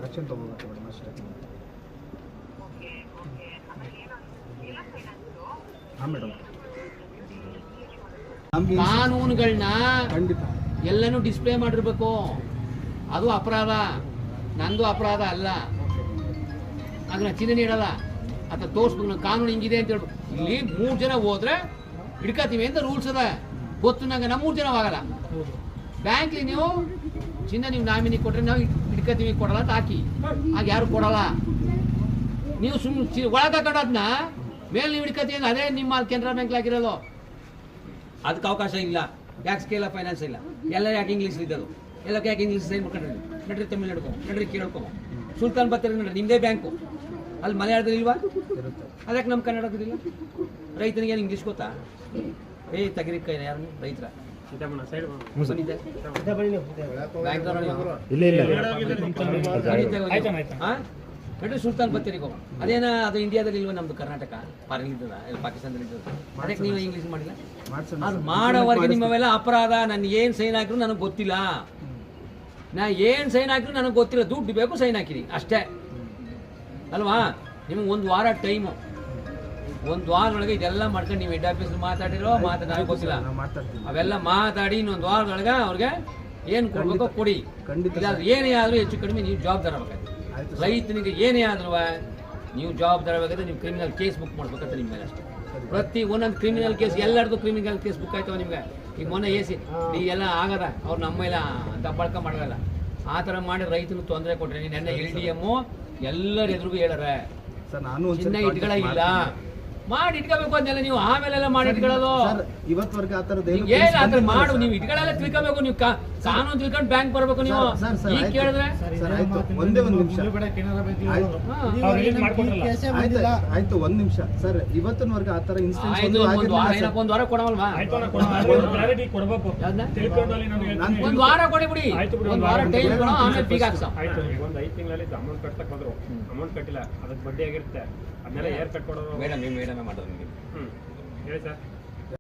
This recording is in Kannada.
ಆಕ್ಷನ್ ತಗೋಬೇಕು ಮೇಡಮ್ ಅಷ್ಟೇ. ಹಾಂ ಮೇಡಮ್, ಕಾನೂನುಗಳನ್ನ ಖಂಡಿತ ಎಲ್ಲನೂ ಡಿಸ್ಪ್ಲೇ ಮಾಡಿರ್ಬೇಕು. ಅದು ಅಪರಾಧ, ನಂದು ಅಪರಾಧ ಅಲ್ಲ. ಅದನ್ನ ಚಿಹ್ನೆ ನೀಡಲ್ಲ ಅಥವಾ ತೋರಿಸ್ಬೇಕು ಕಾನೂನು ಹಿಂಗಿದೆ ಅಂತ ಹೇಳ್ಬೇಕು. ಇಲ್ಲಿ 3 ಜನ ಹೋದ್ರೆ ಹಿಡ್ಕತೀವಿ ಅಂತ ರೂಲ್ಸ್ ಅದ, ಗೊತ್ತು ನಂಗೆ. ನಮ್ಮ 3 ಜನ ಆಗಲ್ಲ. ಬ್ಯಾಂಕ್ಲಿ ನೀವು ಚಿನ್ನ ನೀವು ನಾಮಿನಿ ಕೊಟ್ರೆ ನಾವು ಹಿಡ್ಕತೀವಿ, ಕೊಡಲ್ಲ ಅಂತ ಹಾಕಿ. ಆಗ ಯಾರು ಕೊಡಲ್ಲ. ನೀವು ಸುಮ್ಮನೆ ಒಳಗೆ ಹಾಕೊಂಡೋದ್ನ ಮೇಲೆ ನೀವು ಹಿಡ್ಕತೀವಿ ಅಂದ್ರೆ ಅದೇ ನಿಮ್ಮ ಕೆನರಾ ಬ್ಯಾಂಕ್ ಹಾಕಿರೋದು. ಅದಕ್ಕೆ ಅವಕಾಶ ಇಲ್ಲ. ಯಾಕೆ ಸ್ಕೇಲ್ ಆಫ್ ಫೈನಾನ್ಸ್ ಇಲ್ಲ? ಎಲ್ಲ ಯಾಕೆ ಇಂಗ್ಲೀಷ್ ಇದ್ದದು? ಎಲ್ಲಕ್ಕೆ ಯಾಕೆ ಇಂಗ್ಲೀಷ್ ಸೈನ್ ಮಾಡ್ಕೊಂಡ್ರಿ? ನಡ್ರಿ ತಮಿಳ್ನಾಡು, ನಡ್ರಿ ಕೇಳ್ಕೊ. ಸುಲ್ತಾನ್ ಬತ್ತಾರೆ ನೋಡ್ರಿ, ನಿಮ್ಮದೇ ಬ್ಯಾಂಕು. ಅಲ್ಲಿ ಮಲಯಾಳದಲ್ಲಿ ಇಲ್ವಾ? ಅದಕ್ಕೆ ನಮ್ಮ ಕನ್ನಡದಿಲ್ಲ. ರೈತನಿಗೆ ಏನು ಇಂಗ್ಲೀಷ್ ಗೊತ್ತಾ? ತೆಗಿರಿ ಕೈ ಯಾರು ರೈತರ ನಡ್ರಿ ಸುಲ್ತಾನ್ ಬತ್ತೇರಿಗೋ. ಅದೇನ ಅದು ಇಂಡಿಯಾದಲ್ಲಿ ಇಲ್ವಾ? ನಮ್ದು ಕರ್ನಾಟಕ ಫಾರಿನ್ ಇದ್ದದ, ಪಾಕಿಸ್ತಾನದಲ್ಲಿ ಇದ್ದದ. ಅದಕ್ಕೆ ನೀವು ಇಂಗ್ಲೀಷ್ ಮಾಡಿಲ್ಲ. ಅದು ಮಾಡೋವರೆಗೆ ನಿಮ್ಮವೆಲ್ಲ ಅಪರಾಧ. ನಾನು ಏನು ಸೈನ್ ಹಾಕಿದ್ರು ನನಗೆ ಗೊತ್ತಿಲ್ಲ. ನಾ ಏನು ಸೈನ್ ಹಾಕಿದ್ರು ನನಗೆ ಗೊತ್ತಿಲ್ಲ. ದುಡ್ಡು ಬೇಕು, ಸೈನ್ ಹಾಕಿರಿ ಅಷ್ಟೇ ಅಲ್ವಾ? ನಿಮ್ಗೆ 1 ವಾರ ಟೈಮು. 1 ವಾರದೊಳಗೆ ಇದೆಲ್ಲ ಮಾಡ್ಕೊಂಡು ನೀವು ಹೆಡ್ ಆಫೀಸ್ ಮಾತಾಡಿರೋ ನನಗೆ ಗೊತ್ತಿಲ್ಲ. ಅವೆಲ್ಲ ಮಾತಾಡಿ ಇನ್ನೊಂದು ವಾರದೊಳಗೆ ಅವ್ರಿಗೆ ಏನು ಕೊಡ್ಬೇಕೋ ಕೊಡಿ. ಏನೇ ಆದರೂ ಹೆಚ್ಚು ಕಡಿಮೆ ನೀವು ಜವಾಬ್ದಾರ ಬೇಕಾದ್ರೆ. ರೈತನಿಗೆ ಏನೇ ಆದ್ರೂ ನೀವು ಜವಾಬ್ದಾರ ಬೇಕಾದ್ರೆ ನೀವು ಕ್ರಿಮಿನಲ್ ಕೇಸ್ ಬುಕ್ ಮಾಡ್ಬೇಕಂತ ನಿಮ್ಮ ಮೇಲೆ ಅಷ್ಟೇ. ಪ್ರತಿ ಒಂದೊಂದು ಕ್ರಿಮಿನಲ್ ಕೇಸ್, ಎಲ್ಲರದು ಕ್ರಿಮಿನಲ್ ಕೇಸ್ ಬುಕ್ ಆಯ್ತವ ನಿಮ್ಗೆ. ಈಗ ಮೊನ್ನೆ ಈ ಎಲ್ಲ ಆಗದ ಅವ್ರು ನಮ್ಮ ಮೇಲೆ ದಬ್ಬಾಳ್ಕ ಮಾಡಲ್ಲ. ಆ ಥರ ಮಾಡಿ ರೈತನಿಗೆ ತೊಂದರೆ ಕೊಟ್ರೆ ನೆನ್ನೆ LDM ಎಲ್ಲರ ಎದುರಿಗೂ ಹೇಳಾರೆ ಚಿನ್ನ ಇಟ್ಗಳ ಇಲ್ಲ, ಮಾಡಿ ಇಟ್ಕೋಬೇಕು ಅಂತೆಲ್ಲ. ನೀವು ಆಮೇಲೆಲ್ಲ ಮಾಡಿ ಇಟ್ಕೊಳ್ಳೋದು ಇವತ್ತವರೆಗೆ ಆ ಥರದ್ದು ಏನು ಆ ಥರ ಮಾಡು. ನೀವು ಇಟ್ಗಳೆಲ್ಲ ತಿಳ್ಕೋಬೇಕು. ನೀವು ಕಾನೂನು ತಿಳ್ಕೊಂಡು ಬ್ಯಾಂಕ್ ಬರಬೇಕು. ನೀವು ಈಗ ಕೇಳಿದ್ರೆ ಒಂದೇ ಒಂದು ನಿಮಿಷ ಆಯ್ತು, 1 ನಿಮಿಷ ಸರ್. ಇವತ್ತಿನವರೆಗೆ ಆ ಥರ ಇನ್ಸಿಡೆಂಟ್ 1 ವಾರ ಕೊಡವಲ್ವಾ? 1 ವಾರ ಕೊಡಿ ಬಿಡಿ. 1 ವಾರ ಟೈಮ್ ಕೊಡೋ, ಆಮೇಲೆ ಪೀಕ್ ಹಾಕ್ಸೋ. ಒಂದು 5 ತಿಂಗಳಲ್ಲಿ ಅಮೌಂಟ್ ಕಟ್ಟಕ್ಕೆ ಬಂದ್ರು, ಅಮೌಂಟ್ ಕಟ್ಟಿಲ್ಲ, ಅದಕ್ಕೆ ಬಡ್ಡಿ ಆಗಿರುತ್ತೆ. ಅದನ್ನೆಲ್ಲ ಏರ್ ಕಟ್ ಕೊಡೋರು ಮೇಡಮ್ ಮಾಡೋದು ನಿಮಗೆ ಹೇಳಿ ಸರ್.